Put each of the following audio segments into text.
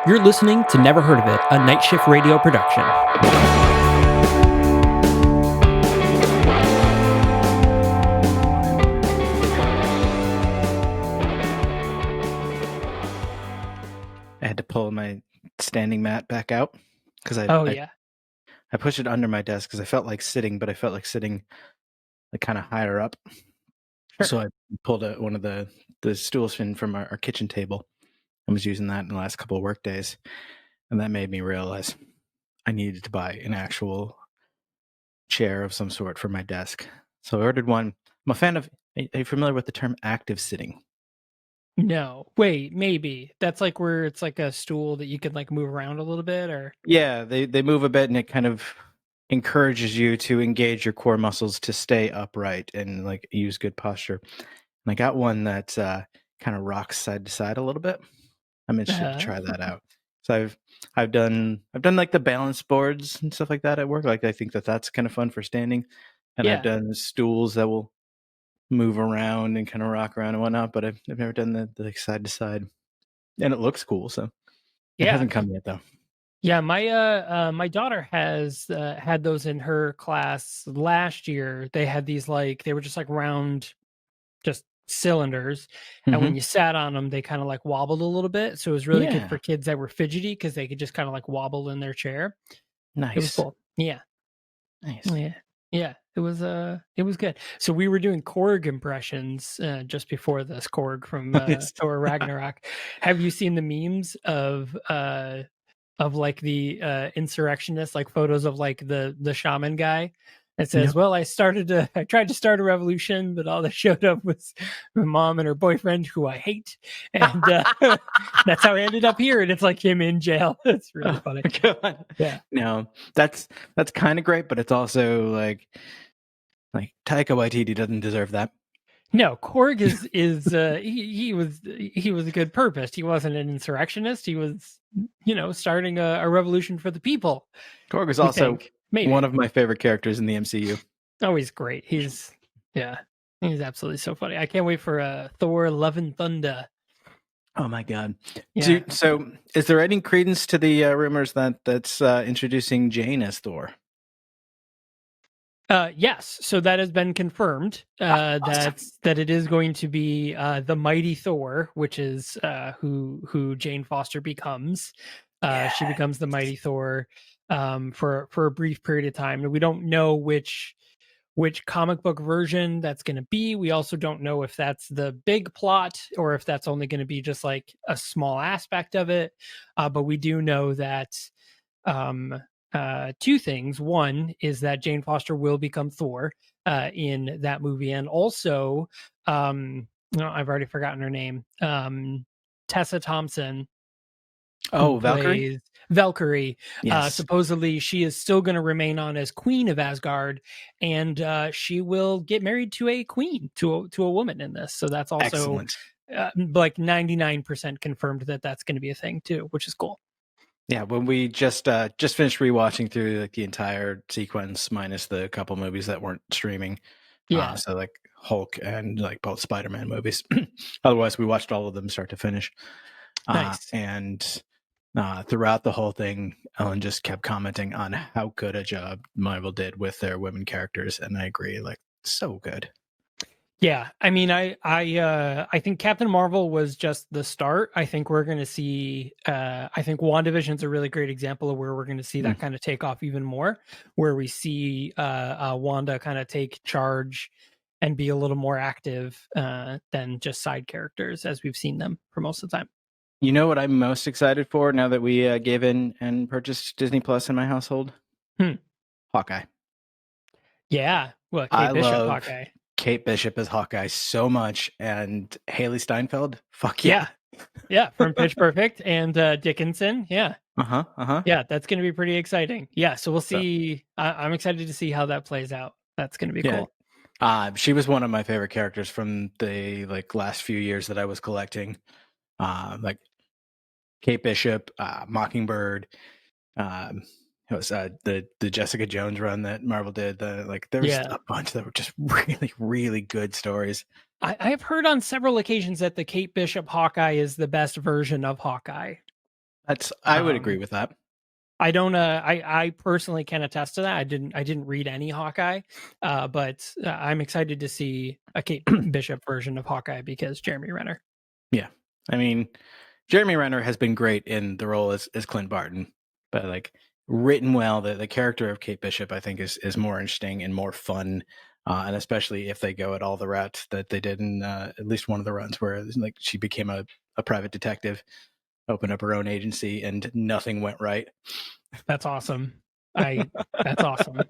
You're listening to Never Heard of It, a Night Shift Radio production. I had to pull my standing mat back out because Yeah. I pushed it under my desk because I felt like sitting, but I felt like sitting like kind of higher up. Sure. So I pulled one of the stools from our kitchen table and was using that in the last couple of work days. And that made me realize I needed to buy an actual chair of some sort for my desk. So I ordered one. I'm a fan of, are you familiar with the term active sitting? No. Wait, maybe. That's like where it's like a stool that you can like move around a little bit or Yeah, they move a bit and it kind of encourages you to engage your core muscles to stay upright and like use good posture. And I got one that kind of rocks side to side a little bit. I'm interested to try that out. So I've done like the balance boards and stuff like that at work. Like I think that's kind of fun for standing. And Yeah. I've done stools that will move around and kind of rock around and whatnot, but I've never done the like side to side. And it looks cool, so it hasn't come yet though. Yeah, my daughter has had those in her class last year. They had these like they were just like round just cylinders, and when you sat on them they kind of like wobbled a little bit, so it was really good for kids that were fidgety because they could just kind of like wobble in their chair. Nice. It was cool. Yeah. Nice. Yeah, it was good. So we were doing Korg impressions just before this, Korg from Thor Ragnarok. Have you seen the memes of like the insurrectionists, like photos of like the shaman guy? It says, "Well, I tried to start a revolution, but all that showed up was my mom and her boyfriend, who I hate, and that's how I ended up here." And it's like him in jail. It's really funny. God. Yeah. No, that's kind of great, but it's also like Taika Waititi doesn't deserve that. No, Korg is he was a good purpose. He wasn't an insurrectionist. He was, starting a revolution for the people. Korg is also one of my favorite characters in the MCU. Oh, he's great. He's absolutely so funny. I can't wait for Thor: Love and Thunder. Oh my god! Yeah. So, is there any credence to the rumors that's introducing Jane as Thor? Yes, so that has been confirmed. Awesome. That it is going to be the Mighty Thor, which is who Jane Foster becomes. She becomes the Mighty Thor for a brief period of time. And we don't know which comic book version that's going to be. We also don't know if that's the big plot or if that's only going to be just like a small aspect of it. But we do know that two things. One is that Jane Foster will become Thor in that movie, and also no, I've already forgotten her name. Tessa Thompson. Oh, Valkyrie. Valkyrie. Yes. Supposedly, she is still going to remain on as Queen of Asgard, and she will get married to a queen, to a woman in this. So that's also like 99% confirmed that that's going to be a thing too, which is cool. Yeah, when we just finished rewatching through like the entire sequence minus the couple movies that weren't streaming. Yeah. So like Hulk and like both Spider-Man movies. Otherwise, we watched all of them start to finish. Nice. And throughout the whole thing, Ellen just kept commenting on how good a job Marvel did with their women characters, and I agree, like so good. Yeah, I mean, I think Captain Marvel was just the start. I think we're going to see. I think WandaVision's a really great example of where we're going to see that kind of take off even more, where we see Wanda kind of take charge and be a little more active than just side characters as we've seen them for most of the time. You know what I'm most excited for now that we gave in and purchased Disney Plus in my household? Hawkeye. Yeah, well, Kate Bishop, Hawkeye. Kate Bishop as Hawkeye so much, and Haley Steinfeld, fuck yeah. Yeah, from Pitch Perfect and Dickinson, yeah. Yeah, that's going to be pretty exciting. Yeah, so we'll see. I'm excited to see how that plays out. That's going to be cool. She was one of my favorite characters from the like last few years that I was collecting. Like Kate Bishop, Mockingbird. It was the Jessica Jones run that Marvel did. There was a bunch that were just really, really good stories. I've heard on several occasions that the Kate Bishop Hawkeye is the best version of Hawkeye. I would agree with that. I don't. I personally can attest to that. I didn't read any Hawkeye, but I'm excited to see a Kate Bishop version of Hawkeye because Jeremy Renner. Yeah, I mean, Jeremy Renner has been great in the role as Clint Barton, but like written well. The character of Kate Bishop, I think, is more interesting and more fun, and especially if they go at all the routes that they did in at least one of the runs, where like she became a private detective, opened up her own agency, and nothing went right. That's awesome. That's awesome.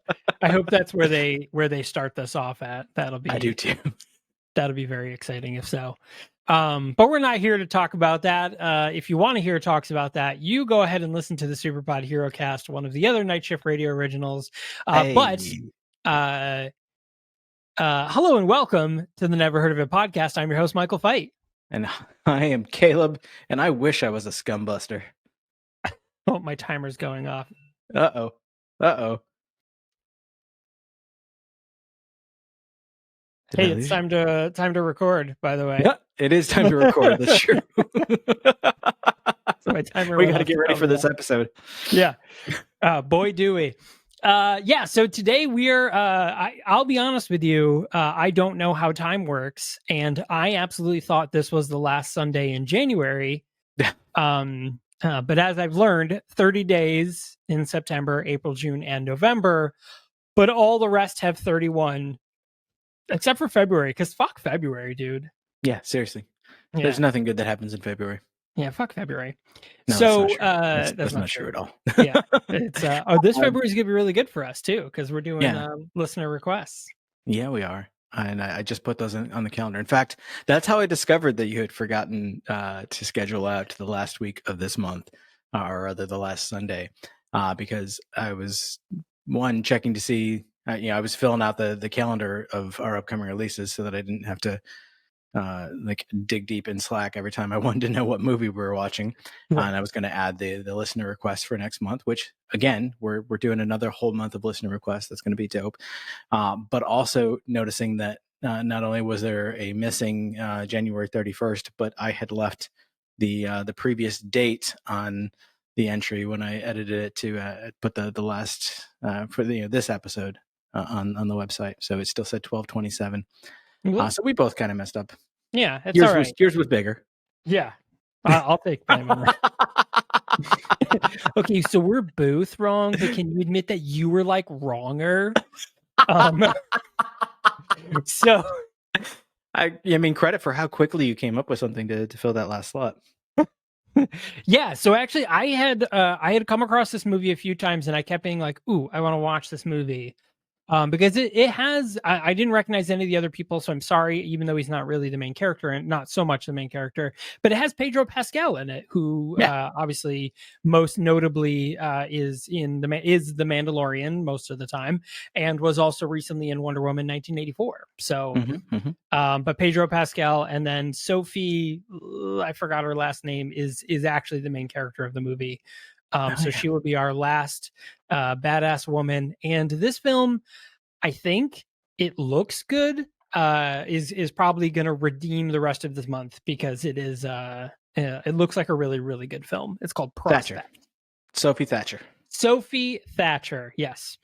I hope that's where they start this off at. I do too. That'll be very exciting if so. But we're not here to talk about that. If you want to hear talks about that, you go ahead and listen to the Superpod Hero Cast, one of the other Night Shift Radio originals. But hello and welcome to the Never Heard of It podcast. I'm your host, Michael Fight. And I am Caleb, and I wish I was a scumbuster. Oh, my timer's going off. Uh-oh. Hey, it's time to record, by the way. Yeah, it is time to record. That's true. So my timer we got to get ready for this episode. Yeah. Boy, do we. So today we're I'll be honest with you, I don't know how time works, and I absolutely thought this was the last Sunday in January. But as I've learned, 30 days in September, April, June, and November, but all the rest have 31 except for February, because fuck February, dude. Yeah, seriously. Yeah. There's nothing good that happens in February. Yeah, fuck February. No, so that's not true at all. Yeah, it's this February is gonna be really good for us too, because we're doing listener requests. Yeah, we are, and I just put those on the calendar. In fact, that's how I discovered that you had forgotten to schedule out to the last week of this month, or rather the last Sunday, because I was checking to see. I was filling out the calendar of our upcoming releases so that I didn't have to dig deep in Slack every time I wanted to know what movie we were watching. Right. And I was going to add the listener request for next month, which again, we're doing another whole month of listener requests. That's going to be dope. But also noticing that not only was there a missing January 31st, but I had left the previous date on the entry when I edited it to put the last for this episode on the website. So it still said 12/27. So we both kind of messed up. Yeah, it's all right. Yours was bigger. Yeah, I'll take blame on that. Okay, so we're both wrong, but can you admit that you were like wronger? So, I mean, credit for how quickly you came up with something to fill that last slot. Yeah, so actually, I had come across this movie a few times, and I kept being like, "Ooh, I want to watch this movie." Because it has, I didn't recognize any of the other people, so I'm sorry, even though he's not really the main character and not so much the main character, but it has Pedro Pascal in it, who obviously most notably is the Mandalorian most of the time, and was also recently in Wonder Woman 1984. So, but Pedro Pascal, and then Sophie, I forgot her last name, is actually the main character of the movie. She will be our last badass woman. And this film, I think it looks good, is probably going to redeem the rest of this month because it is it looks like a really, really good film. It's called Prospect. Sophie Thatcher. Sophie Thatcher. Yes.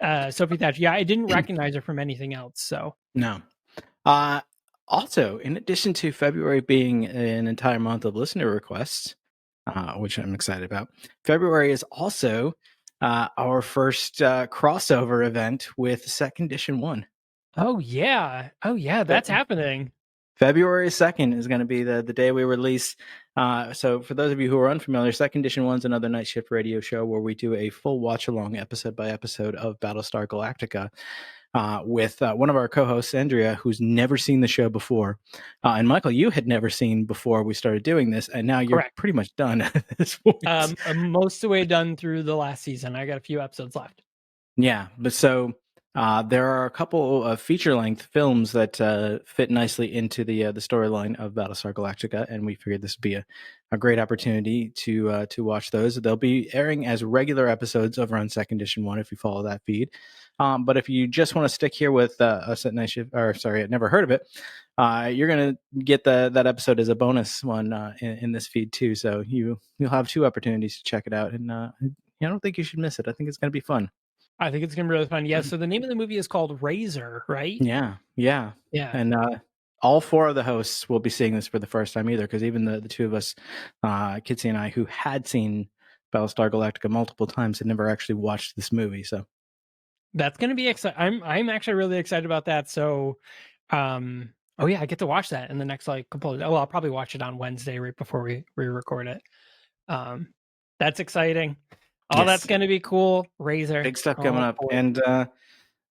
Sophie Thatcher. Yeah, I didn't recognize her from anything else. So no. Also, in addition to February being an entire month of listener requests, which I'm excited about, February is also our first crossover event with Set Condition 1. Oh yeah, that's happening. February 2nd is going to be the day we release. So for those of you who are unfamiliar, Set Condition 1 is another Night Shift radio show where we do a full watch-along episode by episode of Battlestar Galactica with one of our co-hosts, Andrea, who's never seen the show before. And Michael, you had never seen before we started doing this, and now you're pretty much done at this point. I'm most of the way done through the last season. I got a few episodes left. Yeah, but so there are a couple of feature-length films that fit nicely into the storyline of Battlestar Galactica, and we figured this would be a great opportunity to watch those. They'll be airing as regular episodes over on Set Condition 1 if you follow that feed. But if you just want to stick here with us at Night Shift, or sorry, I'd never heard of it, you're gonna get that episode as a bonus one in this feed too. So you'll have 2 opportunities to check it out, and I don't think you should miss it. I think it's gonna be fun. I think it's gonna be really fun. Yeah. So the name of the movie is called Razor, right? Yeah, Yeah. and all 4 of the hosts will be seeing this for the first time either, because even the 2 of us, Kitsy and I, who had seen Battlestar Galactica multiple times, had never actually watched this movie. So that's gonna be exciting. I'm actually really excited about that. So, oh yeah, I get to watch that in the next like couple of. Oh, I'll probably watch it on Wednesday right before we record it. That's exciting. Oh, that's yes, gonna be cool. Razor, big stuff coming oh, up, boy. and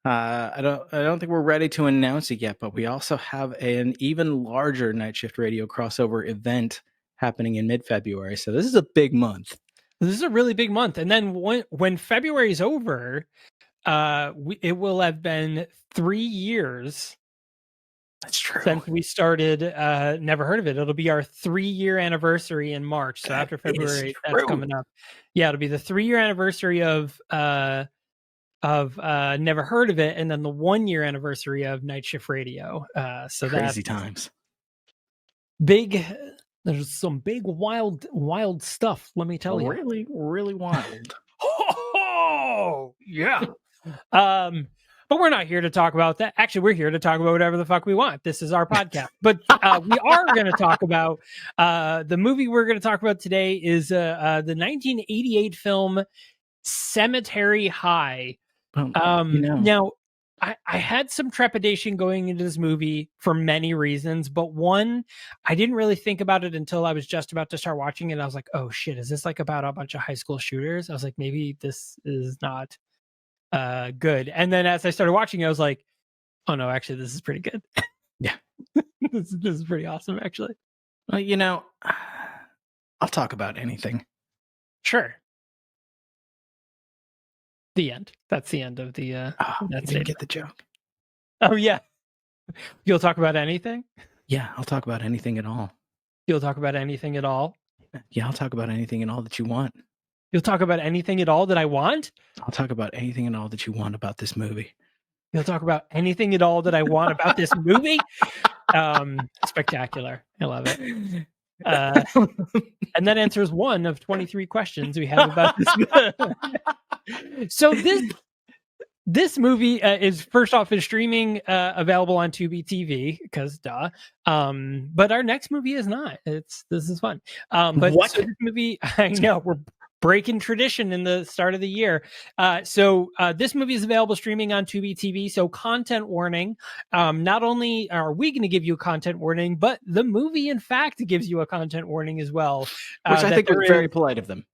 I don't think we're ready to announce it yet, but we also have an even larger Night Shift Radio crossover event happening in mid-February. So this is a big month. This is a really big month, and then when February is over, it will have been 3 years. That's true. Since we started Never Heard of It. It'll be our 3-year anniversary in March. So after February, that's coming up. Yeah, it'll be the 3-year anniversary of Never Heard of It, and then the 1-year anniversary of Night Shift Radio. So crazy that's times. big. There's some big wild stuff, let me tell you. Really, really wild. Oh, yeah. But we're not here to talk about that. Actually, we're here to talk about whatever the fuck we want. This is our podcast. But we are going to talk about the movie we're going to talk about today is the 1988 film Cemetery High. Now, I had some trepidation going into this movie for many reasons, but one, I didn't really think about it until I was just about to start watching it. I was like, oh shit, is this like about a bunch of high school shooters? I was like, maybe this is not good. And then as I started watching, I was like, oh no, actually this is pretty good. Yeah. this is pretty awesome, actually. Well, I'll talk about anything. Sure. The end. That's the end of the you didn't get the joke. Oh yeah. You'll talk about anything? Yeah, I'll talk about anything at all. You'll talk about anything at all? Yeah, I'll talk about anything and all that you want. You'll talk about anything at all that I want? I'll talk about anything and all that you want about this movie. You'll talk about anything at all that I want about this movie? Spectacular. I love it. And that answers one of 23 questions we have about this. So this movie is first off is streaming available on Tubi TV because duh. But our next movie is not. This is fun. But what? So this movie, I know we're breaking tradition in the start of the year. So this movie is available streaming on Tubi TV. So content warning. Not only are we going to give you a content warning, but the movie, in fact, gives you a content warning as well. Which I think was very polite of them.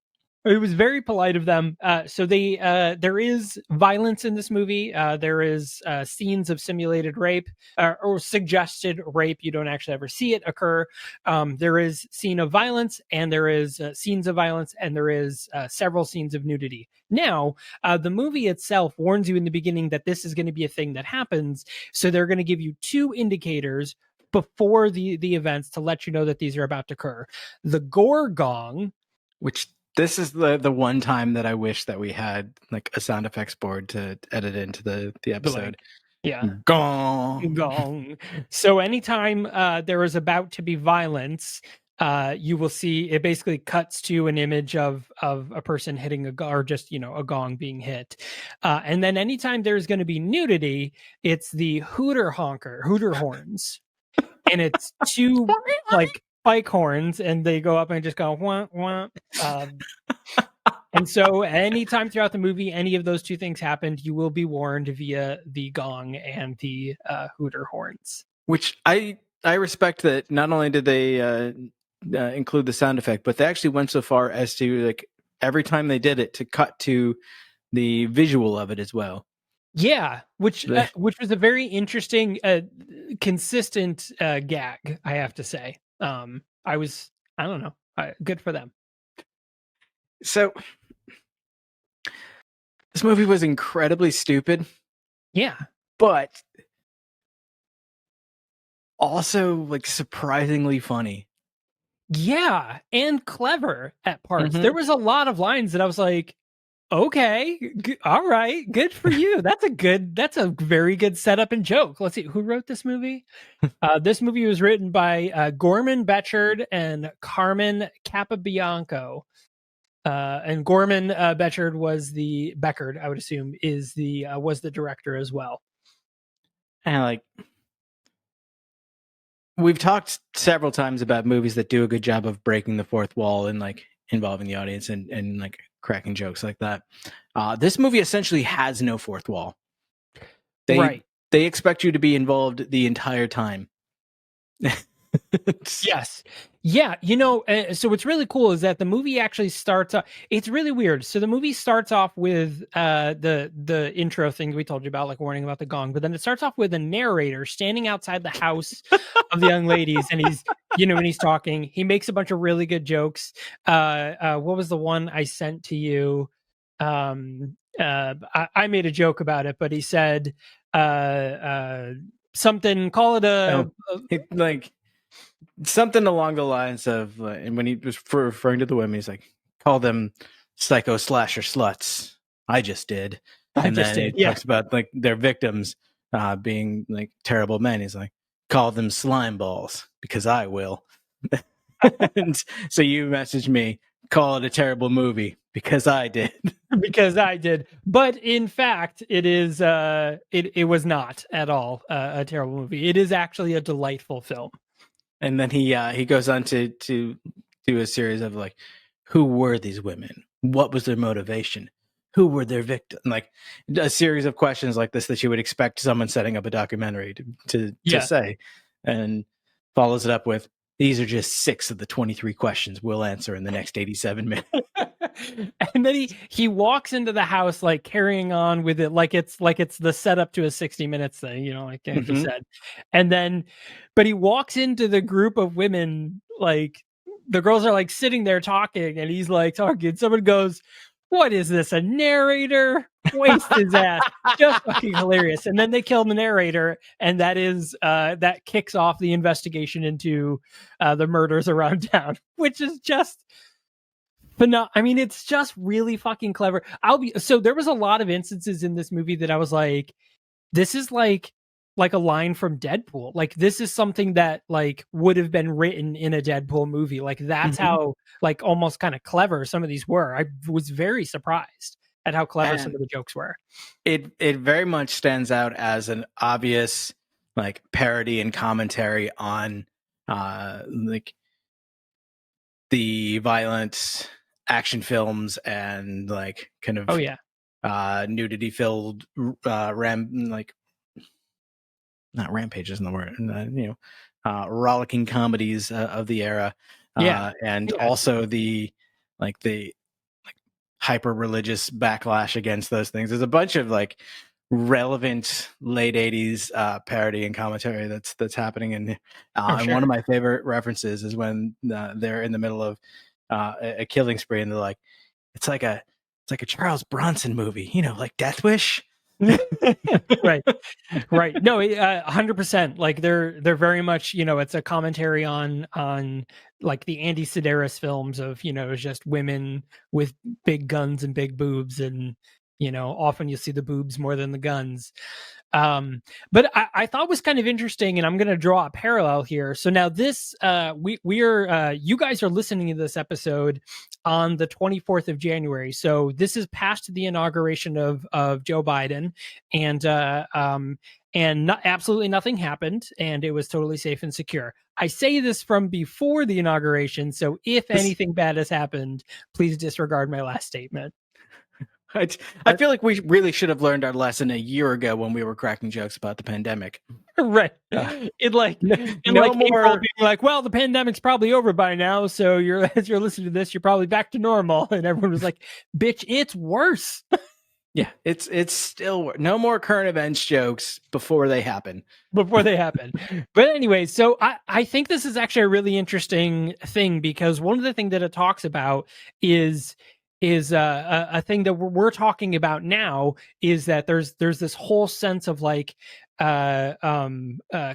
It was very polite of them. So there is violence in this movie. There is scenes of simulated rape or suggested rape. You don't actually ever see it occur. There is scene of violence, and there is scenes of violence, and there is several scenes of nudity. Now, the movie itself warns you in the beginning that this is going to be a thing that happens. So they're going to give you 2 indicators before the events to let you know that these are about to occur. The gore gong, which this is the one time that I wish that we had like a sound effects board to edit into the episode. Yeah. Gong. Gong. So anytime there is about to be violence, you will see it basically cuts to an image of a person hitting a gong, or just, a gong being hit. And then anytime there's going to be nudity, it's the hooter horns. And it's 2 like spike horns, and they go up and just go wah, wah. And so anytime throughout the movie any of those 2 things happened, you will be warned via the gong and the hooter horns. Which I respect that not only did they include the sound effect, but they actually went so far as to, like, every time they did it, to cut to the visual of it as well. Yeah, which was a very interesting, consistent gag, I have to say. I don't know, good for them. So this movie was incredibly stupid. Yeah. But also, like, surprisingly funny. Yeah, and clever at parts. Mm-hmm. There was a lot of lines that I was like, Okay. All right. Good for you. That's a very good setup and joke. Let's see. Who wrote this movie? This movie was written by Gorman Betchard and Carmen Capabianco. And Gorman Betchard Beckard, I would assume, was the director as well. And like, we've talked several times about movies that do a good job of breaking the fourth wall and like involving the audience and like cracking jokes like that. This movie essentially has no fourth wall. They expect you to be involved the entire time. Yes. Yeah. So what's really cool is that the movie actually starts off, it's really weird. So the movie starts off with the intro thing we told you about, like warning about the gong, but then it starts off with a narrator standing outside the house of the young ladies, and when he's talking, he makes a bunch of really good jokes. What was the one I sent to you? I made a joke about it, but he said something, call it like something along the lines of, and when he was referring to the women, he's like, call them psycho slasher sluts. I just did. And then he talks about like their victims being like terrible men. He's like, call them slime balls because I will. And so you messaged me, call it a terrible movie because I did. Because I did. But in fact, it is it was not at all a terrible movie. It is actually a delightful film. And then he goes on to do a series of like, who were these women? What was their motivation? Who were their victims? Like a series of questions like this that you would expect someone setting up a documentary to say, and follows it up with, these are just 6 of the 23 questions we'll answer in the next 87 minutes. And then he walks into the house like carrying on with it like it's the setup to a 60 Minutes thing, like Andrew said. And then but he walks into the group of women, like the girls are like sitting there talking, and he's like talking. Someone goes, what is this, a narrator? Waste his ass. Just fucking hilarious. And then they kill the narrator, and that kicks off the investigation into the murders around town, which is just I mean, it's just really fucking clever. So there was a lot of instances in this movie that I was like, this is like a line from Deadpool. Like this is something that like would have been written in a Deadpool movie. Like that's how like almost kind of clever some of these were. I was very surprised at how clever some of the jokes were. It very much stands out as an obvious like parody and commentary on like the violent action films and like kind of nudity filled not rampages in the word, rollicking comedies of the era, also the hyper religious backlash against those things. There's a bunch of like relevant late 80s parody and commentary that's happening and one of my favorite references is when they're in the middle of a killing spree and they're like, it's like a Charles Bronson movie, like Death Wish. right no 100%. Like they're very much, it's a commentary on like the Andy Sedaris films of, just women with big guns and big boobs, and often you see the boobs more than the guns. But I thought was kind of interesting, and I'm going to draw a parallel here. So now this, we're you guys are listening to this episode on the 24th of January. So this is past the inauguration of Joe Biden, and absolutely nothing happened, and it was totally safe and secure. I say this from before the inauguration, so if anything bad has happened, please disregard my last statement. I feel like we really should have learned our lesson a year ago when we were cracking jokes about the pandemic. Right. April being like, well, the pandemic's probably over by now, so as you're listening to this, you're probably back to normal. And everyone was like, bitch, it's worse. Yeah, it's still no more current events jokes before they happen. But anyway, so I think this is actually a really interesting thing, because one of the things that it talks about is a thing that we're talking about now, is that there's this whole sense of like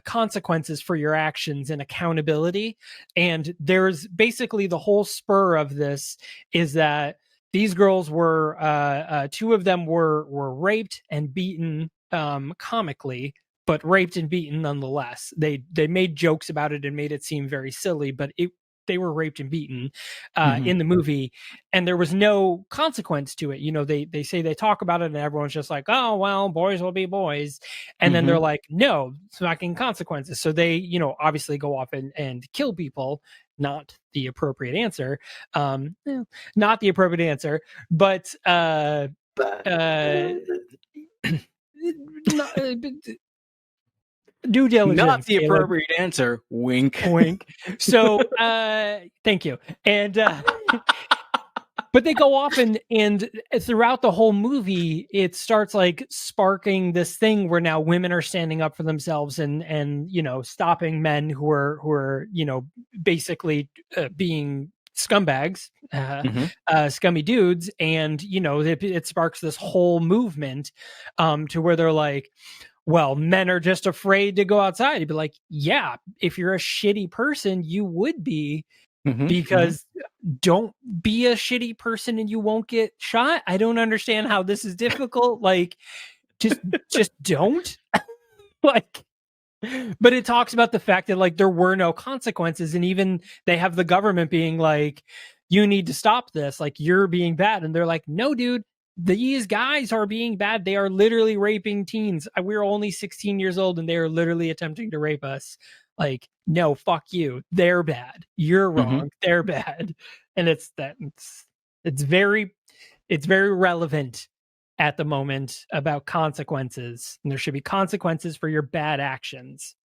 consequences for your actions and accountability. And there's basically the whole spur of this is that these girls were two of them were raped and beaten comically, but raped and beaten nonetheless. They made jokes about it and made it seem very silly, but they were raped and beaten in the movie, and there was no consequence to it. You know, they say they talk about it, and everyone's just like, "Oh well, boys will be boys," and then they're like, "No, fucking consequences." So they, you know, obviously go off and kill people. Not the appropriate answer. Not the appropriate answer, but due diligence. Not the Caleb. appropriate answer. Wink. Wink. So thank you. And but they go off and throughout the whole movie, it starts like sparking this thing where now women are standing up for themselves and you know, stopping men who are you know, basically being scumbags, scummy dudes. And you know, it sparks this whole movement to where they're like, well, men are just afraid to go outside. You'd be like, yeah, if you're a shitty person, you would be, because don't be a shitty person and you won't get shot. I don't understand how this is difficult. Like, just don't. Like, but it talks about the fact that like there were no consequences, and even they have the government being like, you need to stop this, like you're being bad, and they're like, no dude, these guys are being bad. They are literally raping teens. We're only 16 years old and they are literally attempting to rape us. Like, no, fuck you. They're bad. You're wrong. They're bad. And it's very relevant at the moment about consequences. And there should be consequences for your bad actions.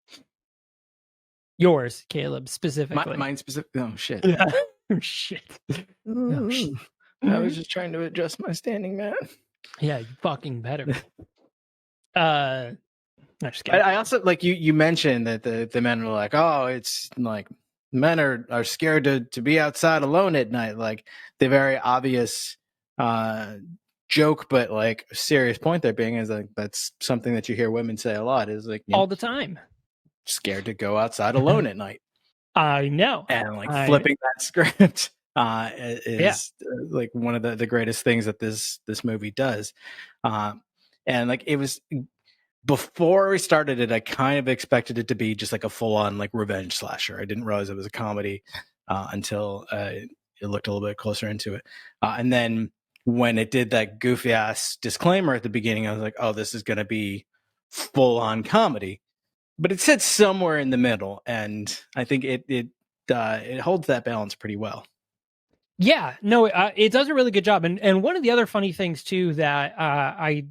Yours, Caleb, specifically. Mine specifically. Oh, shit. Oh, shit. Oh, shit. I was just trying to adjust my standing, man. Yeah, you fucking better. No, just kidding. I also, like, you mentioned that the men were like, oh, it's like men are scared to be outside alone at night. Like the very obvious joke, but like serious point there being is like that's something that you hear women say a lot, is like, all the time, scared to go outside alone at night. I know. And like flipping that script is like one of the greatest things that this movie does. And like it was, before we started it, I kind of expected it to be just like a full-on like revenge slasher. I didn't realize it was a comedy until it looked a little bit closer into it. And then when it did that goofy ass disclaimer at the beginning, I was like, oh, this is going to be full-on comedy. But it sits somewhere in the middle, and I think it holds that balance pretty well. Yeah, no, it does a really good job. And one of the other funny things too that I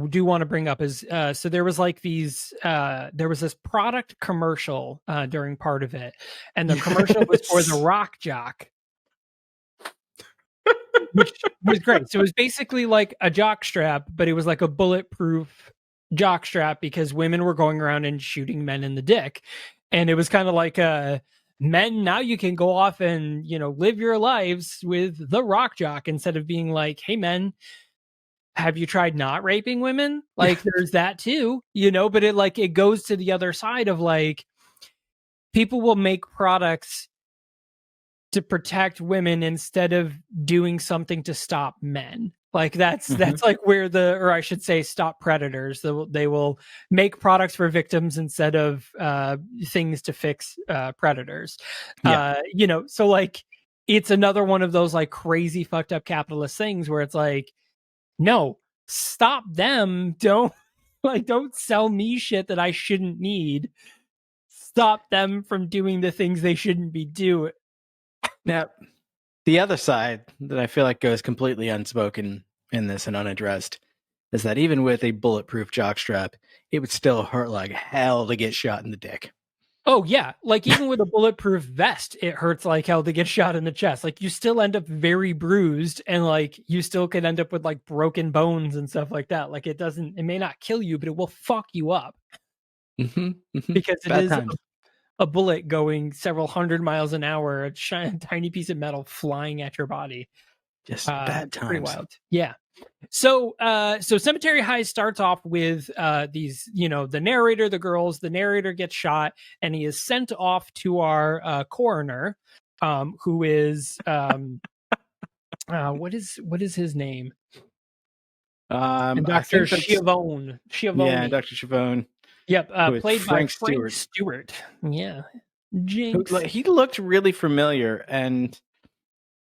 do want to bring up is so there was like there was this product commercial during part of it, and the commercial was for the Rock Jock, which was great. So it was basically like a jock strap, but it was like a bulletproof jock strap because women were going around and shooting men in the dick, and it was kind of like men, now you can go off and, you know, live your lives with the Rock Jock, instead of being like, hey men, have you tried not raping women? Like there's that too, you know. But it goes to the other side of like, people will make products to protect women instead of doing something to stop men. Like that's like where or I should say, stop predators. They will make products for victims instead of things to fix predators. You know, so like it's another one of those like crazy fucked up capitalist things where it's like, no, stop them. Don't sell me shit that I shouldn't need. Stop them from doing the things they shouldn't be doing. Now, the other side that I feel like goes completely unspoken in this and unaddressed is that even with a bulletproof jockstrap, it would still hurt like hell to get shot in the dick. Oh, yeah. Like even with a bulletproof vest, it hurts like hell to get shot in the chest. Like you still end up very bruised, and like you still could end up with like broken bones and stuff like that. Like it may not kill you, but it will fuck you up. Because it is a bullet going several hundred miles an hour, a tiny piece of metal flying at your body. Just bad times. Pretty wild. Yeah. So Cemetery High starts off with these, you know, the narrator, the girls, the narrator gets shot, and he is sent off to our coroner, who is What is his name? And I Dr. think that's Schiavone. yeah, Schiavone. Dr. Chavone Yep, with played by Frank Frank Stewart, Stewart. Yeah. who Jinx. like he looked really familiar, and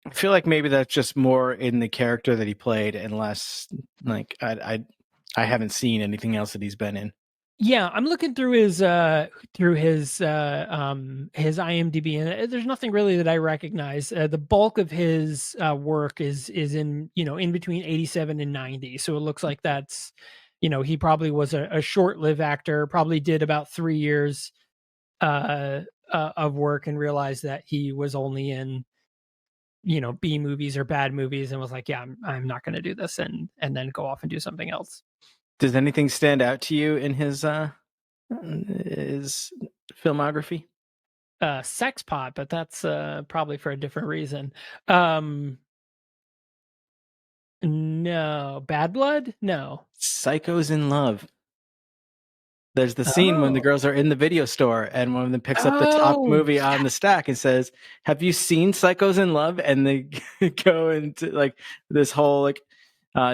I feel like maybe that's just more in the character that he played, and less like I haven't seen anything else that he's been in. Yeah, I'm looking through his his IMDb, and there's nothing really that I recognize. The bulk of his work is in, in between 87 and 90. So it looks like that's, he probably was a short-lived actor, probably did about 3 years of work and realized that he was only in, B movies or bad movies, and was like, yeah, I'm not going to do this, and then go off and do something else. Does anything stand out to you in his filmography? Sex pot, but that's probably for a different reason. Um, no, Bad Blood, no. Psychos in Love. There's the scene when the Oh, girls are in the video store and one of them picks up the top oh, movie on the stack and says, "Have you seen Psychos in Love?" And they go into like this whole like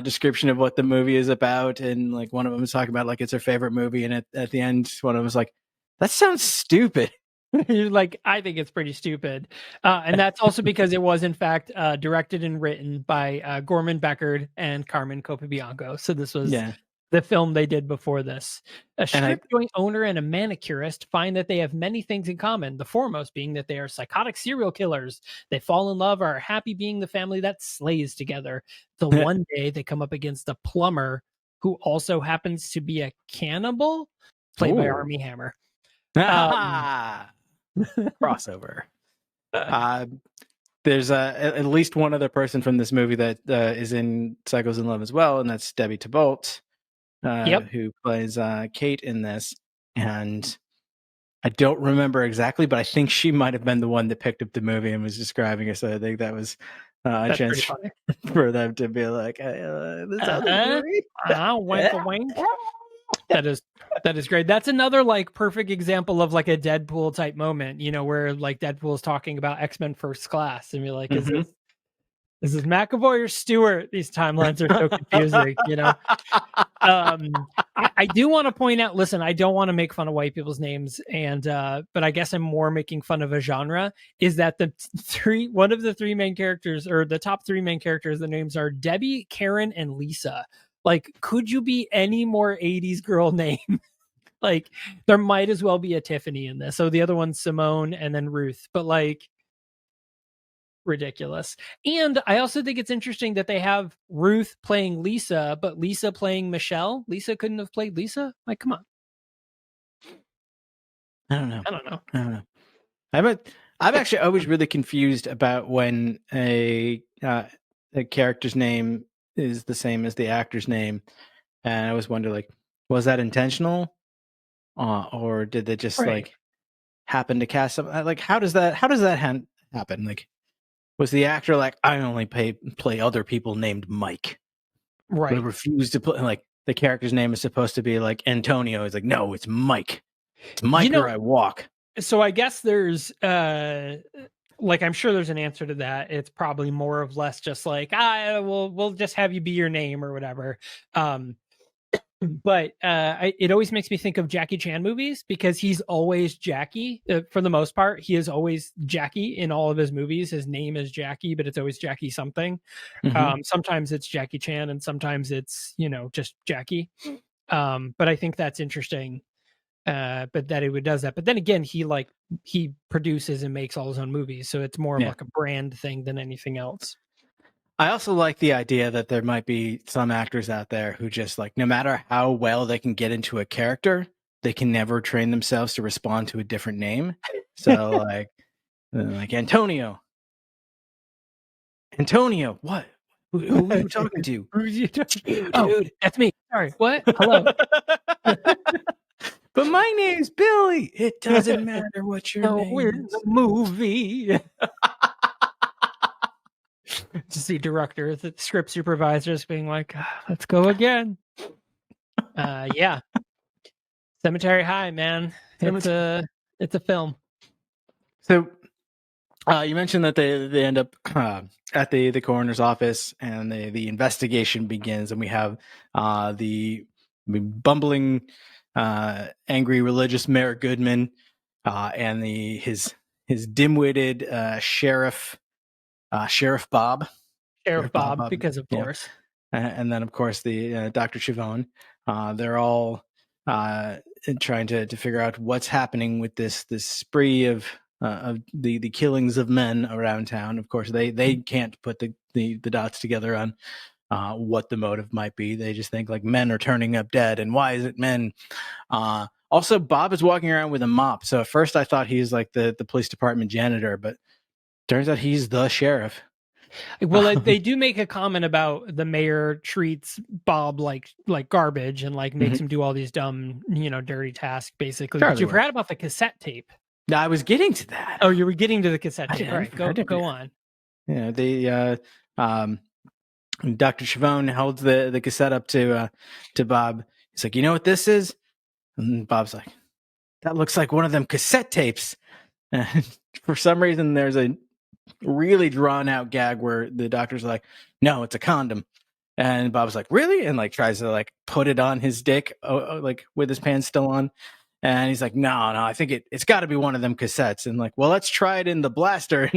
description of what the movie is about, and like one of them is talking about like it's her favorite movie, and at the end one of them is like, "That sounds stupid." You're like, I think it's pretty stupid, and that's also because it was in fact directed and written by Gorman Beckard and Carmen Copabianco. So this was Yeah, the film they did before this. A and I strip joint owner and a manicurist find that they have many things in common, the foremost being that they are psychotic serial killers. They fall in love, are happy being the family that slays together. Till one day they come up against a plumber who also happens to be a cannibal, played by oh Armie Hammer. Um, crossover. Uh, there's at least one other person from this movie that is in Psychos in Love as well, and that's Debi Thibeault, yep, who plays Kate in this. And I don't remember exactly, but I think she might have been the one that picked up the movie and was describing it. So I think that was a that's pretty chance funny. for them to be like, hey, "This other Uh-huh. movie." Wink a wink. That is great. That's another like perfect example of like a Deadpool type moment, where like Deadpool's talking about X-Men First Class, and you're like, Mhm. is this McAvoy or Stewart? These timelines are so confusing. I do want to point out, listen, I don't want to make fun of white people's names, and but I guess I'm more making fun of a genre, is that one of the three main characters, or the top three main characters, the names are Debbie, Karen, and Lisa. Like, could you be any more 80s girl name? Like, there might as well be a Tiffany in this. So the other one's Simone and then Ruth, but like, ridiculous. And I also think it's interesting that they have Ruth playing Lisa, but Lisa playing Michelle. Lisa couldn't have played Lisa. Like, come on. I don't know. I don't know. I don't know. I'm actually always really confused about when a character's name is the same as the actor's name, and I always wonder like, was that intentional, or did they just Right. like happen to cast some? Like, how does that happen? Like, was the actor like, I only play other people named Mike, but Right. refused to play like the character's name is supposed to be like Antonio? He's like, no, it's Mike. It's You Mike or know, I walk. so I guess there's like, I'm sure there's an answer to that. It's probably more of less just like, we'll just have you be your name or whatever. But it always makes me think of Jackie Chan movies, because he's always Jackie for the most part. He is always Jackie in all of his movies. His name is Jackie, but it's always Jackie something. Mm-hmm. Sometimes it's Jackie Chan, and sometimes it's just Jackie. But I think that's interesting. But that it does that. But then again, he produces and makes all his own movies, so it's more of Yeah. like a brand thing than anything else. I also like the idea that there might be some actors out there who just like, no matter how well they can get into a character, they can never train themselves to respond to a different name. So like Antonio, what? Who are you talking to? You, Oh, dude. that's me. Sorry. What? Hello. But my name's Billy. It doesn't matter what your No, we're name in the is. movie. To see director, the script supervisors being like, let's go again. Yeah. Cemetery High, man. It's a film. So You mentioned that they end up at the coroner's office, and the investigation begins, and we have the bumbling, angry religious Mayor Goodman, and his dim-witted sheriff Bob. Sheriff Bob, Bob, because of yeah, course. and then of course the Dr. Chavone. They're all trying to figure out what's happening with this spree of the killings of men around town. Of course, they can't put the dots together on what the motive might be. They just think like men are turning up dead, and why is it men? Also, Bob is walking around with a mop. So at first I thought he's like the police department janitor, but turns out he's the sheriff. Well, they do make a comment about the mayor treats Bob like garbage and like makes him do all these dumb, dirty tasks, basically. But you forgot about the cassette tape. No, I was getting to that. Oh, you were getting to the cassette tape. All right, go on. Yeah, Dr. Chavone holds the cassette up to Bob. He's like, you know what this is? And Bob's like, that looks like one of them cassette tapes. And for some reason, there's a really drawn out gag where the doctor's like, no, it's a condom. And Bob's like, really? And like tries to like put it on his dick, like with his pants still on. And he's like, no, I think it's got to be one of them cassettes. And like, well, let's try it in the blaster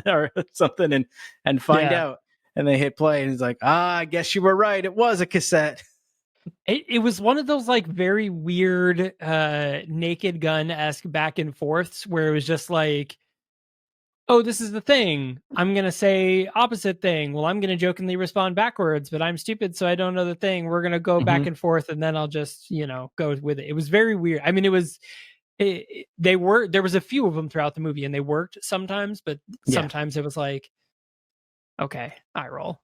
or something and find out. And they hit play, and he's like, I guess you were right. It was a cassette. It was one of those like very weird Naked Gun-esque back and forths where it was just like, oh, this is the thing. I'm going to say opposite thing. Well, I'm going to jokingly respond backwards, but I'm stupid, so I don't know the thing. We're going to go back and forth, and then I'll just, go with it. It was very weird. I mean, there was a few of them throughout the movie, and they worked sometimes, but sometimes it was like, okay, eye roll.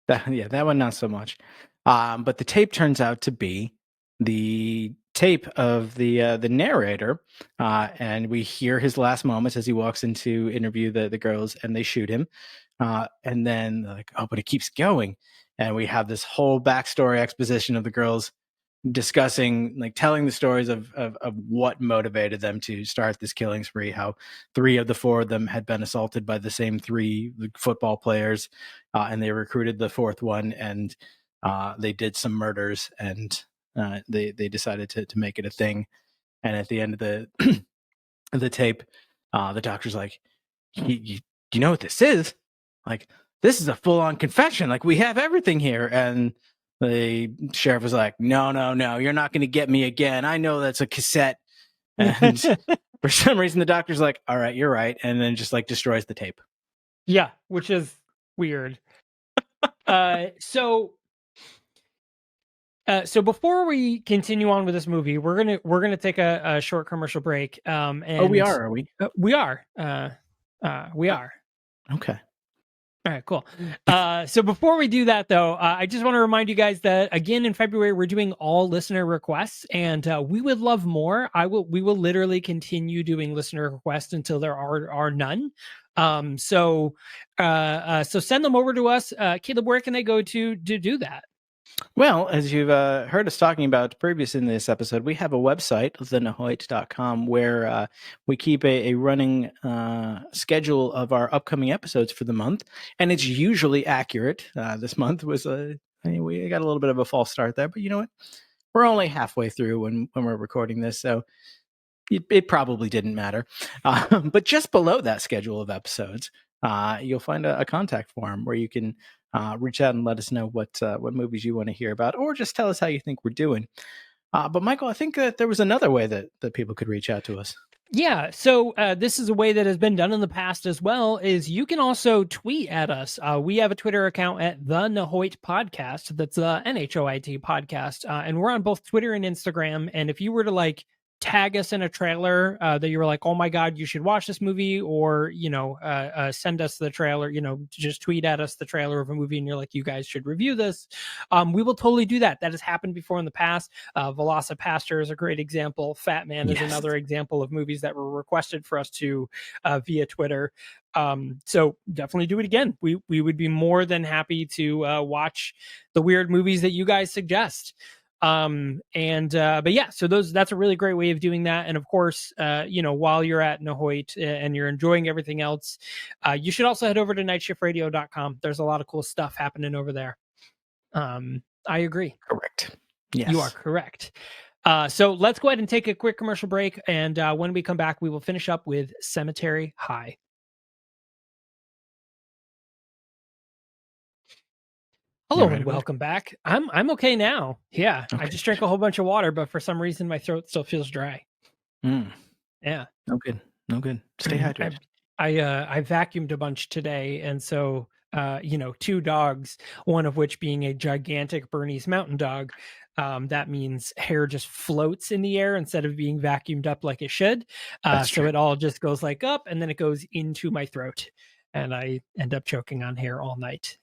That one not so much. But the tape turns out to be the tape of the narrator, and we hear his last moments as he walks in to interview the girls, and they shoot him. And then like, oh, but it keeps going, and we have this whole backstory exposition of the girls discussing, like telling the stories of what motivated them to start this killing spree, how 3 of the 4 of them had been assaulted by the same 3 football players, and they recruited the 4th one, and they did some murders, and they decided to make it a thing. And at the end of the tape, the doctor's like, you know what this is? Like, this is a full-on confession. Like, we have everything here. And the sheriff was like, no, you're not going to get me again. I know that's a cassette. And for some reason, the doctor's like, all right, you're right. And then just like destroys the tape. Yeah, which is weird. So before we continue on with this movie, we're gonna take a short commercial break. And we are we? We are. We are. Okay. All right, cool. So before we do that, though, I just want to remind you guys that again in February we're doing all listener requests, and we would love more. We will literally continue doing listener requests until there are none. So send them over to us. Caleb, where can they go to do that? Well, as you've heard us talking about previous in this episode, we have a website, thenahoit.com, where we keep a running schedule of our upcoming episodes for the month, and it's usually accurate. This month was we got a little bit of a false start there, but you know what? We're only halfway through when we're recording this, so it probably didn't matter. But just below that schedule of episodes, you'll find a contact form where you can reach out and let us know what movies you want to hear about, or just tell us how you think we're doing. But Michael, I think that there was another way that people could reach out to us. Yeah, so this is a way that has been done in the past as well, is you can also tweet at us. We have a Twitter account at the Nahoit Podcast. That's the NHOIT Podcast. And we're on both Twitter and Instagram. And if you were to like tag us in a trailer that you were like, oh my God, you should watch this movie, or, send us the trailer, just tweet at us the trailer of a movie and you're like, you guys should review this. We will totally do that. That has happened before in the past. Velocipaster is a great example. Fat Man is another example of movies that were requested for us to via Twitter. So definitely do it again. We would be more than happy to watch the weird movies that you guys suggest. But yeah, so that's a really great way of doing that. And of course, while you're at Nahoit and you're enjoying everything else, you should also head over to nightshiftradio.com. There's a lot of cool stuff happening over there. I agree. Correct. Yes. You are correct. So let's go ahead and take a quick commercial break. And when we come back, we will finish up with Cemetery High. Hello and welcome back. I'm okay now. Yeah, okay. I just drank a whole bunch of water, but for some reason my throat still feels dry. Yeah. No good. Stay hydrated. I vacuumed a bunch today, and so 2 dogs, one of which being a gigantic Bernese Mountain Dog. That means hair just floats in the air instead of being vacuumed up like it should. So it all just goes like up, and then it goes into my throat, and I end up choking on hair all night.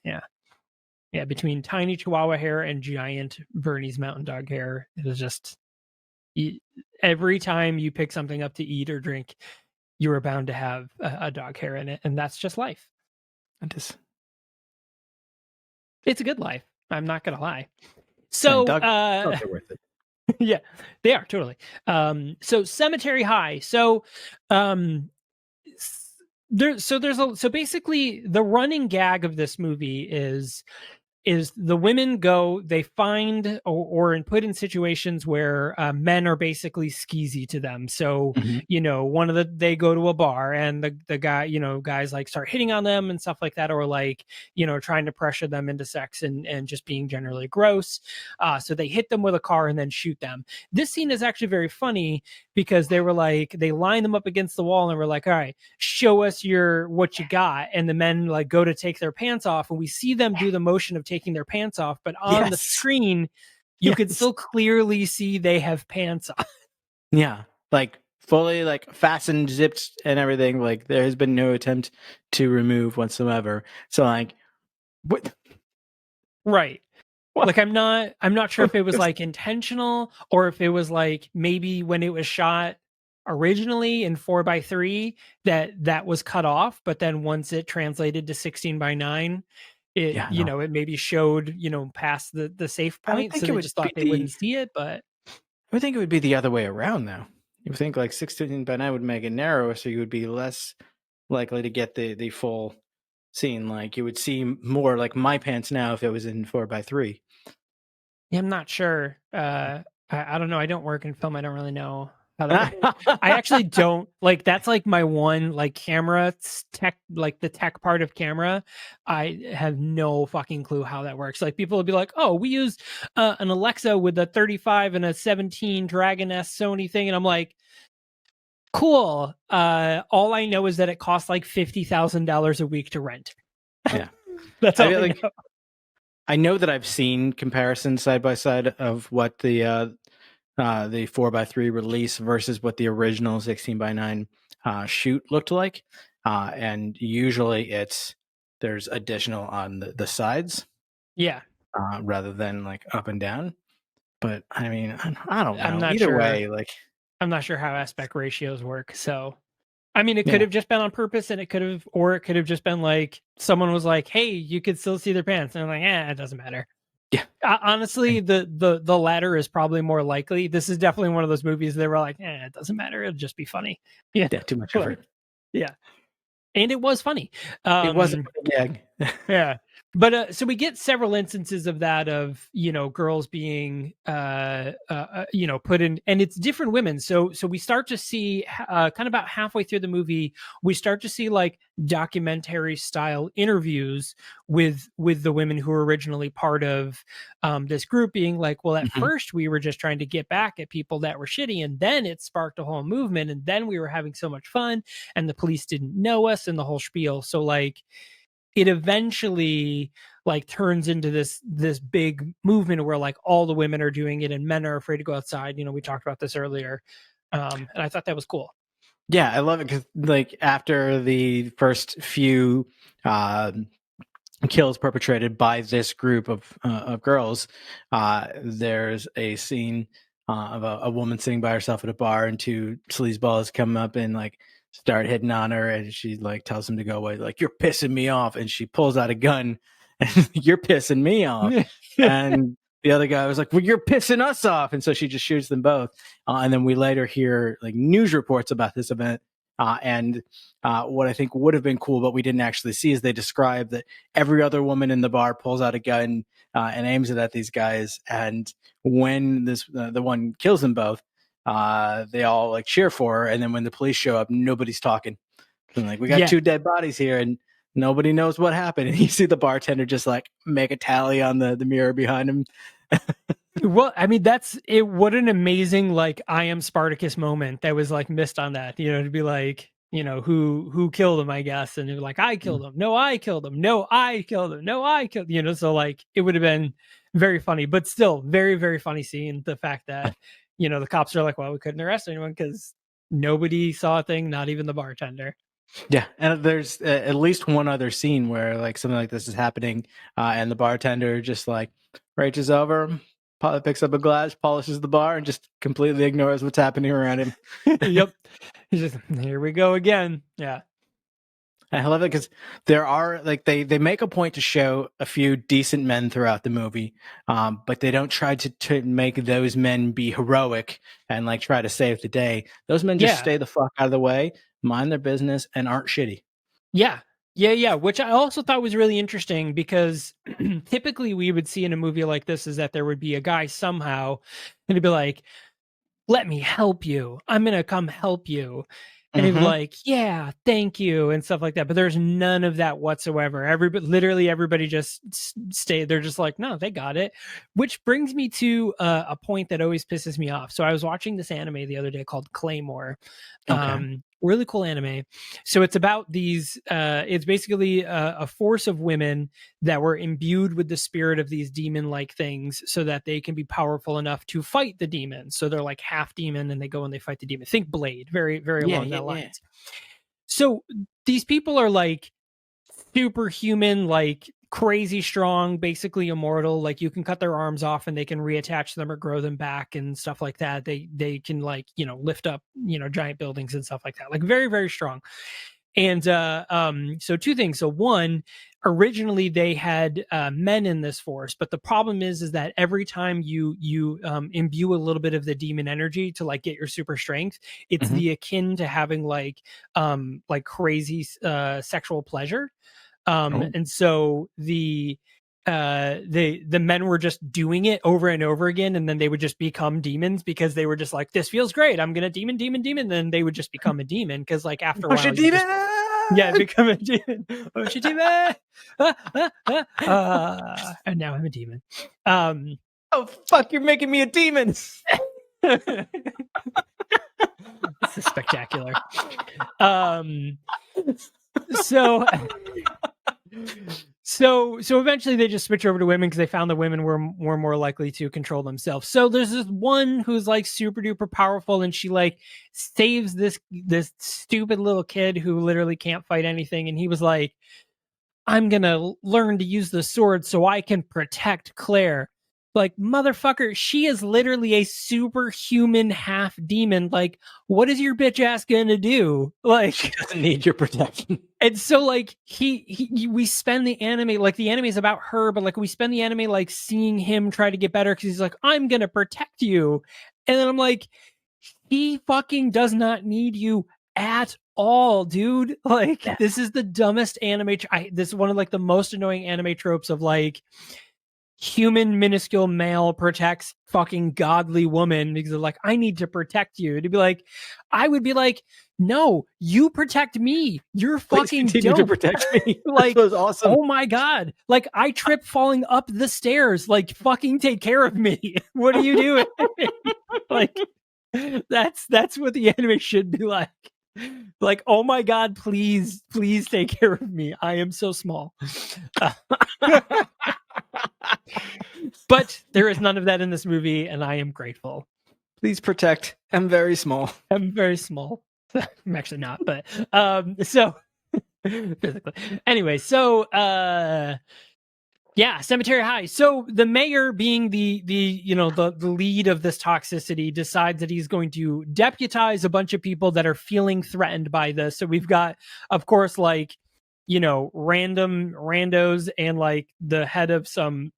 Yeah, between tiny Chihuahua hair and giant Bernese Mountain Dog hair, it is just every time you pick something up to eat or drink, you are bound to have a dog hair in it, and that's just life. It's a good life. I'm not gonna lie. So dogs are worth it. Yeah, they are totally. So Cemetery High. So basically the running gag of this movie is the women go, they find or put in situations where men are basically skeezy to them. So, they go to a bar and the guy, guys like start hitting on them and stuff like that, or like, trying to pressure them into sex and just being generally gross. So they hit them with a car and then shoot them. This scene is actually very funny because they line them up against the wall and were like, all right, show us what you got. And the men like go to take their pants off, and we see them do the motion of taking their pants off, but on the screen you could still clearly see they have pants on. Yeah, like fully like fastened, zipped and everything. Like there has been no attempt to remove whatsoever. So like what? Right. What? Like I'm not sure if it was like intentional or if it was like maybe when it was shot originally in 4:3 that was cut off, but then once it translated to 16:9, it maybe showed, past the safe point. So they just thought they wouldn't see it, but I would think it would be the other way around though. You would think like 16:9 would make it narrower, so you would be less likely to get the full scene. Like you would see more like my pants now if it was in 4:3. Yeah, I'm not sure. I don't know. I don't work in film. I don't really know. I actually don't like, that's like my one like camera tech, like the tech part of camera. I have no fucking clue how that works. Like people will be like, oh, we use an Alexa with a 35 and a 17 Dragon S Sony thing. And I'm like, cool. All I know is that it costs like $50,000 a week to rent. Yeah. That's all I know. I know that I've seen comparisons side by side of what the 4:3 release versus what the original 16:9 shoot looked like, and usually there's additional on the sides, rather than like up and down. But I mean, I don't know. I'm not Either sure. way, like I'm not sure how aspect ratios work. So, I mean, it could have just been on purpose, and it could have just been like someone was like, "Hey, you could still see their pants," and I'm like, "it doesn't matter." Yeah. Honestly, the latter is probably more likely. This is definitely one of those movies they were like, it doesn't matter. It'll just be funny. Yeah. Too much effort. Yeah. And it was funny. It wasn't a gag. Yeah. But so we get several instances of that, of girls being put in, and it's different women. So we start to see kind of about halfway through the movie, we start to see like documentary style interviews with the women who were originally part of this group, being like, well, at first we were just trying to get back at people that were shitty, and then it sparked a whole movement, and then we were having so much fun, and the police didn't know us, and the whole spiel. So like it eventually like turns into this big movement where like all the women are doing it and men are afraid to go outside. We talked about this earlier, and I thought that was cool. Yeah, I love it because like after the first few kills perpetrated by this group of girls, there's a scene of a woman sitting by herself at a bar, and 2 sleazeballs come up and like start hitting on her, and she like tells him to go away, like, "You're pissing me off," and she pulls out a gun and "You're pissing me off." And the other guy was like, well, you're pissing us off. And so she just shoots them both. And then we later hear like news reports about this event. And what I think would have been cool, but we didn't actually see, is they describe that every other woman in the bar pulls out a gun and aims it at these guys. And when the one kills them both, they all like cheer for her. And then when the police show up, nobody's talking. And like, we got two dead bodies here, and nobody knows what happened. And you see the bartender just like make a tally on the mirror behind him. Well, I mean, that's it. What an amazing, like, I am Spartacus moment that was like missed on that, to be like, who killed him, I guess. And they're like, I killed him. No, I killed him. No, I killed him. No, I killed, so like it would have been very funny, but still very, very funny scene. The fact that, the cops are like, well, we couldn't arrest anyone because nobody saw a thing, not even the bartender. Yeah, and there's at least one other scene where like something like this is happening, and the bartender just like reaches over, picks up a glass, polishes the bar, and just completely ignores what's happening around him. Yep, he's just, here we go again. Yeah, I love it because there are like they make a point to show a few decent men throughout the movie, but they don't try to make those men be heroic and like try to save the day. Those men just stay the fuck out of the way, mind their business, and aren't shitty. Yeah. Which I also thought was really interesting because typically we would see in a movie like this is that there would be a guy somehow and he'd be like, let me help you. I'm going to come help you. And he'd be like, yeah, thank you, and stuff like that. But there's none of that whatsoever. Literally everybody just stayed. They're just like, no, they got it. Which brings me to a point that always pisses me off. So I was watching this anime the other day called Claymore. Really cool anime. So it's about these, it's basically a force of women that were imbued with the spirit of these demon-like things so that they can be powerful enough to fight the demons. So they're like half demon and they go and they fight the demon. Think Blade, very, very along that lines. So these people are like superhuman, like crazy strong, basically immortal. Like you can cut their arms off and they can reattach them or grow them back and stuff like that. They can like, lift up, giant buildings and stuff like that. Like very, very strong. And so two things. So one, originally they had men in this force, but the problem is that every time you imbue a little bit of the demon energy to like get your super strength, it's the akin to having like crazy sexual pleasure. And so the men were just doing it over and over again, and then they would just become demons because they were just like, this feels great, I'm gonna demon. Then they would just become a demon because like after a while become a demon. Demon. And now I'm a demon. Oh fuck, you're making me a demon. This is spectacular. So eventually they just switch over to women because they found that women were more likely to control themselves. So there's this one who's like super duper powerful, and she like saves this stupid little kid who literally can't fight anything. And he was like, I'm gonna learn to use the sword so I can protect Claire. Like, motherfucker, she is literally a superhuman half demon. Like, what is your bitch ass gonna do? Like, she doesn't need your protection. And so, like, we spend the anime, like, the anime is about her, but like, we spend the anime like seeing him try to get better because he's like, I'm gonna protect you. And then I'm like, he fucking does not need you at all, dude. Like, this is the dumbest anime. This is one of like the most annoying anime tropes of like, human minuscule male protects fucking godly woman because they're like, I need to protect you. To be like, I would be like, no, you protect me. You're fucking dope. To protect me. Like, that was awesome. Oh my god. Like, I trip falling up the stairs. Like, fucking take care of me. What are you doing? Like, that's what the anime should be like. Like, oh my god, please take care of me. I am so small. But there is none of that in this movie, and I am grateful. Please protect. I'm very small. I'm very small. I'm actually not, but so physically. Anyway, so Cemetery High. So the mayor, being the lead of this toxicity, decides that he's going to deputize a bunch of people that are feeling threatened by this. So we've got, of course, like, random randos and like the head of some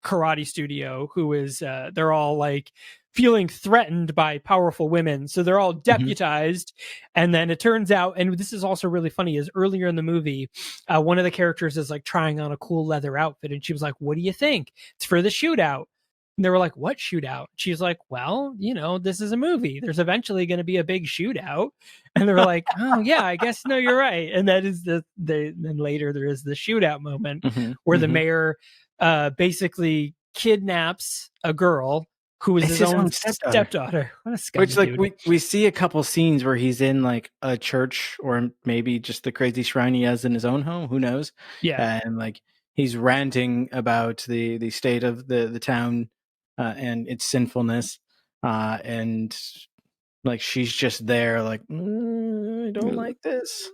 karate studio who is they're all like feeling threatened by powerful women, so they're all deputized. And then it turns out, and this is also really funny, is earlier in the movie one of the characters is like trying on a cool leather outfit, and she was like, what do you think? It's for the shootout. And they were like, what shootout? She's like, well, this is a movie, there's eventually going to be a big shootout. And they were like, oh yeah, I guess, no, you're right. And that is then later there is the shootout moment where the mayor basically kidnaps a girl who is his own stepdaughter. What a scummy Which, like, dude. we see a couple scenes where he's in like a church, or maybe just the crazy shrine he has in his own home. Who knows? Yeah. And like he's ranting about the state of the town and its sinfulness, and like she's just there, like, I don't like this.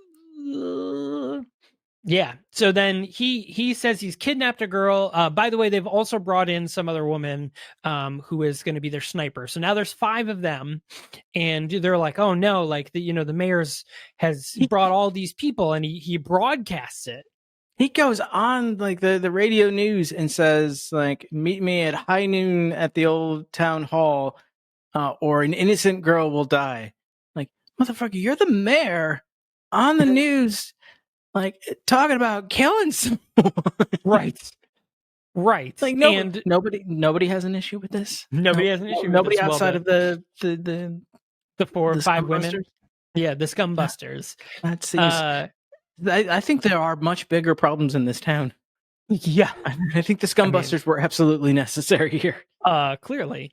Yeah. So then he says he's kidnapped a girl. By the way, they've also brought in some other woman who is going to be their sniper. So now there's 5 of them, and they're like, oh no, like the mayor's has brought all these people, and he broadcasts it. He goes on like the radio news and says, like, meet me at high noon at the old town hall, or an innocent girl will die. Like, motherfucker, you're the mayor on the news, like, talking about killing someone. Right. Like, nobody has an issue with this. Nobody has an issue. Nobody with this. outside of the 4 or 5 women. Busters? Yeah, the scumbusters. That seems. I think there are much bigger problems in this town. Yeah, I think the scumbusters were absolutely necessary here. Clearly.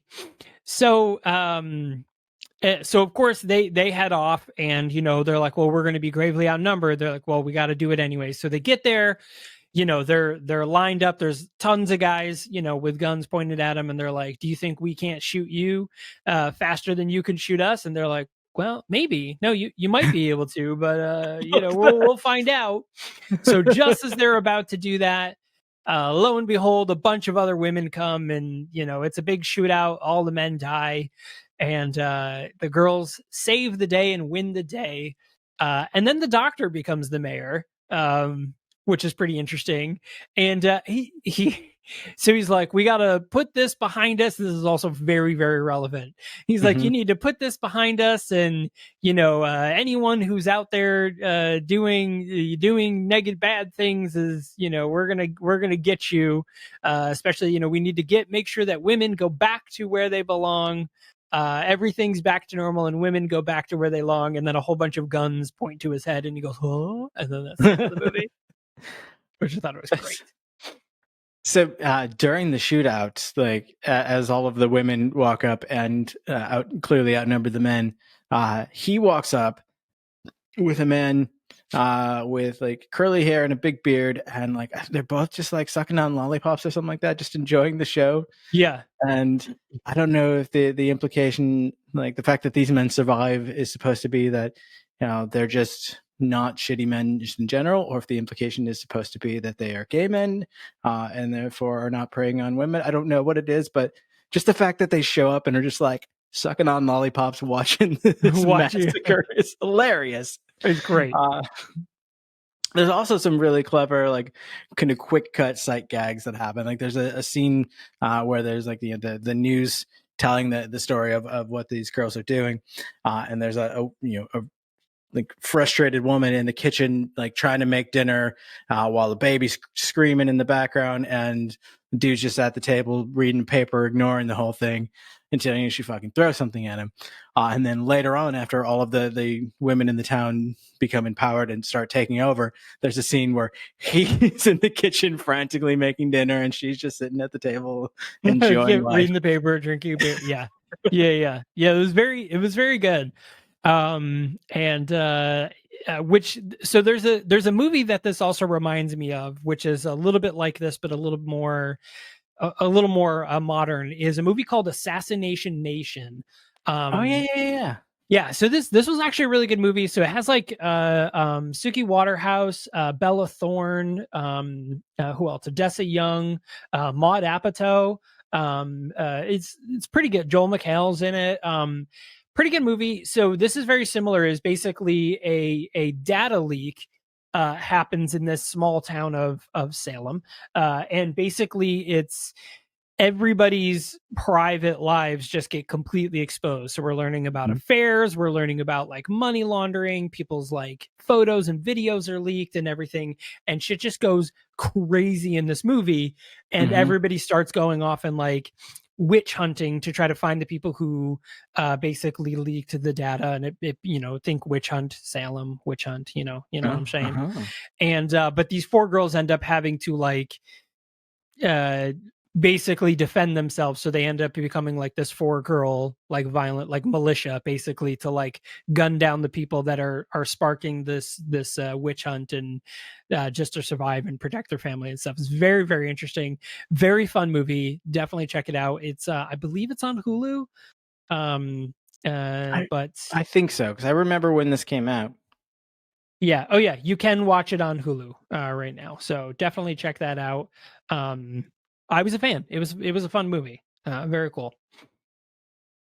So, so of course they head off, and they're like, well, we're going to be gravely outnumbered. They're like, well, we got to do it anyway. So they get there. They're lined up. There's tons of guys, with guns pointed at them, and they're like, do you think we can't shoot you faster than you can shoot us? And they're like, well, maybe. No, you might be able to, but we'll find out. So just as they're about to do that, lo and behold, a bunch of other women come, and it's a big shootout. All the men die, and the girls save the day and win the day. And then the doctor becomes the mayor, which is pretty interesting. And so he's like, we got to put this behind us. This is also very, very relevant. He's like, you need to put this behind us. And, anyone who's out there doing negative bad things is, we're going to get you, especially, we need to make sure that women go back to where they belong. Everything's back to normal and women go back to where they belong. And then a whole bunch of guns point to his head and he goes, oh, and then that's the end of the movie, which I thought was great. So during the shootout, like as all of the women walk up and clearly outnumber the men, he walks up with a man with like curly hair and a big beard, and like they're both just like sucking on lollipops or something like that, just enjoying the show. Yeah. And I don't know if the implication, like the fact that these men survive, is supposed to be that they're just not shitty men just in general, or if the implication is supposed to be that they are gay men and therefore are not preying on women. I don't know what it is, but just the fact that they show up and are just like sucking on lollipops watching this massacre is hilarious. It's great. There's also some really clever, like, kind of quick cut sight gags that happen. Like there's a scene where there's like the news telling the story of what these girls are doing, and there's a like frustrated woman in the kitchen, like trying to make dinner while the baby's screaming in the background, and the dude's just at the table reading the paper, ignoring the whole thing until she fucking throws something at him. And then later on, after all of the women in the town become empowered and start taking over, there's a scene where he's in the kitchen frantically making dinner, and she's just sitting at the table enjoying life. Reading the paper, drinking beer. Yeah. Yeah. It was very good. Which, so there's a movie that this also reminds me of, which is a little bit like this, but a little more modern, is a movie called Assassination Nation. Yeah. So this was actually a really good movie. So it has like Suki Waterhouse, Bella Thorne, who else? Odessa Young, Maud Apatow. It's pretty good. Joel McHale's in it. Pretty good movie. So this is very similar. Is basically a data leak happens in this small town of Salem, and basically it's everybody's private lives just get completely exposed. So we're learning about affairs, we're learning about like money laundering, people's like photos and videos are leaked and everything, and shit just goes crazy in this movie. And everybody starts going off and like witch hunting to try to find the people who basically leaked the data. And it you know, think witch hunt, Salem witch hunt, you know what I'm saying. And but these four girls end up having to like basically defend themselves, so they end up becoming like this four girl like violent like militia, basically, to like gun down the people that are sparking this witch hunt, and just to survive and protect their family and stuff. It's very, very interesting, very fun movie. Definitely check it out. It's I believe it's on Hulu. But I think so, because I remember when this came out. Yeah. Oh, yeah. You can watch it on Hulu right now. So definitely check that out. I was a fan. It was a fun movie. Very cool.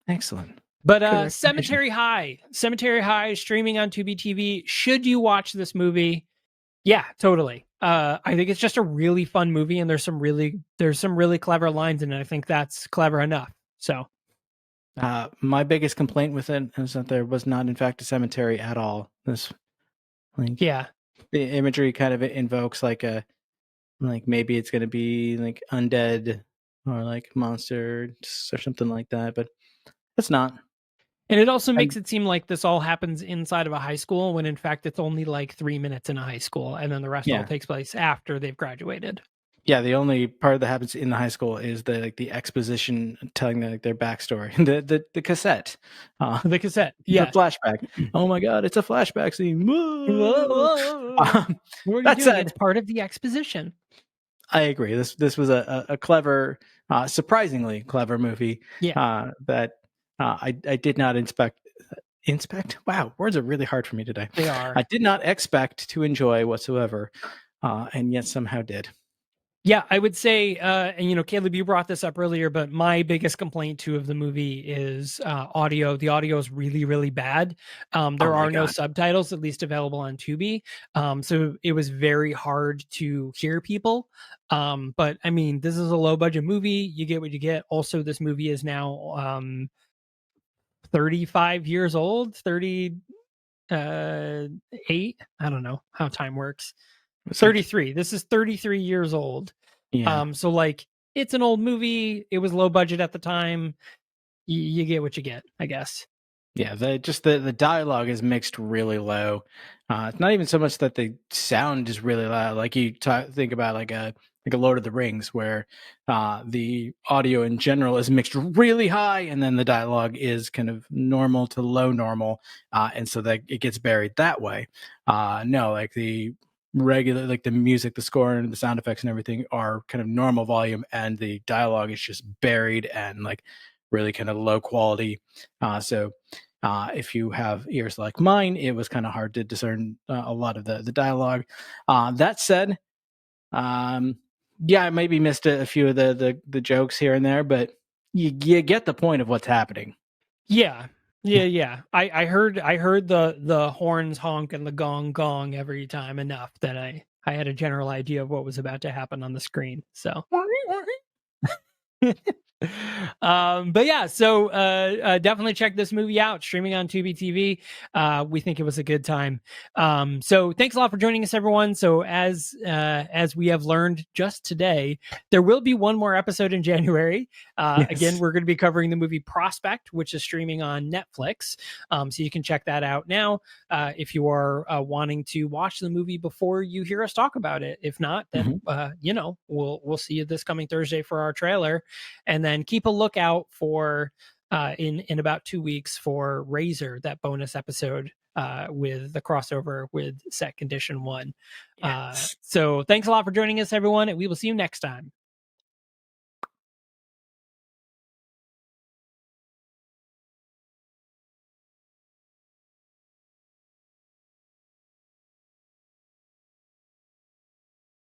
Excellent. But Cemetery High streaming on Tubi TV. Should you watch this movie? Yeah, totally. I think it's just a really fun movie, and there's some really clever lines in it. I think that's clever enough. So my biggest complaint with it is that there was not, in fact, a cemetery at all. This, like, yeah, the imagery kind of invokes like maybe it's going to be like undead or like monsters or something like that, but it's not. And it also makes it seem like this all happens inside of a high school, when in fact it's only like 3 minutes in a high school, and then the rest all takes place after they've graduated. Yeah, the only part that happens in the high school is the exposition telling their backstory. The cassette. The cassette. Yeah. The flashback. Oh my god, it's a flashback scene. Whoa. What are you doing? It's part of the exposition. I agree. This was a clever, surprisingly clever movie. Yeah. That I did not inspect. Wow, words are really hard for me today. They are. I did not expect to enjoy whatsoever, and yet somehow did. Yeah, I would say, and Caleb, you brought this up earlier, but my biggest complaint too of the movie is audio. The audio is really, really bad. There are no subtitles, at least available on Tubi. So it was very hard to hear people. But I mean, this is a low budget movie. You get what you get. Also, this movie is now 35 years old, 38. I don't know how time works. 33. This is 33 years old. Yeah. So like, it's an old movie. It was low budget at the time. You get what you get, I guess. Yeah, the dialogue is mixed really low. It's not even so much that the sound is really loud. Like you think about like a Lord of the Rings, where the audio in general is mixed really high, and then the dialogue is kind of normal to low normal, and so that it gets buried that way. No, like the regular, like the music, the score, and the sound effects and everything are kind of normal volume, and the dialogue is just buried and like really kind of low quality. So if you have ears like mine, it was kind of hard to discern a lot of the dialogue. That said, yeah, I maybe missed a few of the jokes here and there, but you get the point of what's happening. Yeah. I heard the horns honk and the gong every time enough that I had a general idea of what was about to happen on the screen. So but yeah, so definitely check this movie out, streaming on Tubi TV. We think it was a good time. So thanks a lot for joining us, everyone. So as we have learned just today, there will be one more episode in January. Yes. Again, we're going to be covering the movie Prospect, which is streaming on Netflix. So you can check that out now if you are wanting to watch the movie before you hear us talk about it. If not, then we'll see you this coming Thursday for our trailer. And then keep a lookout for in about 2 weeks for Razor, that bonus episode with the crossover with Set Condition 1. Yes. So thanks a lot for joining us, everyone, and we will see you next time.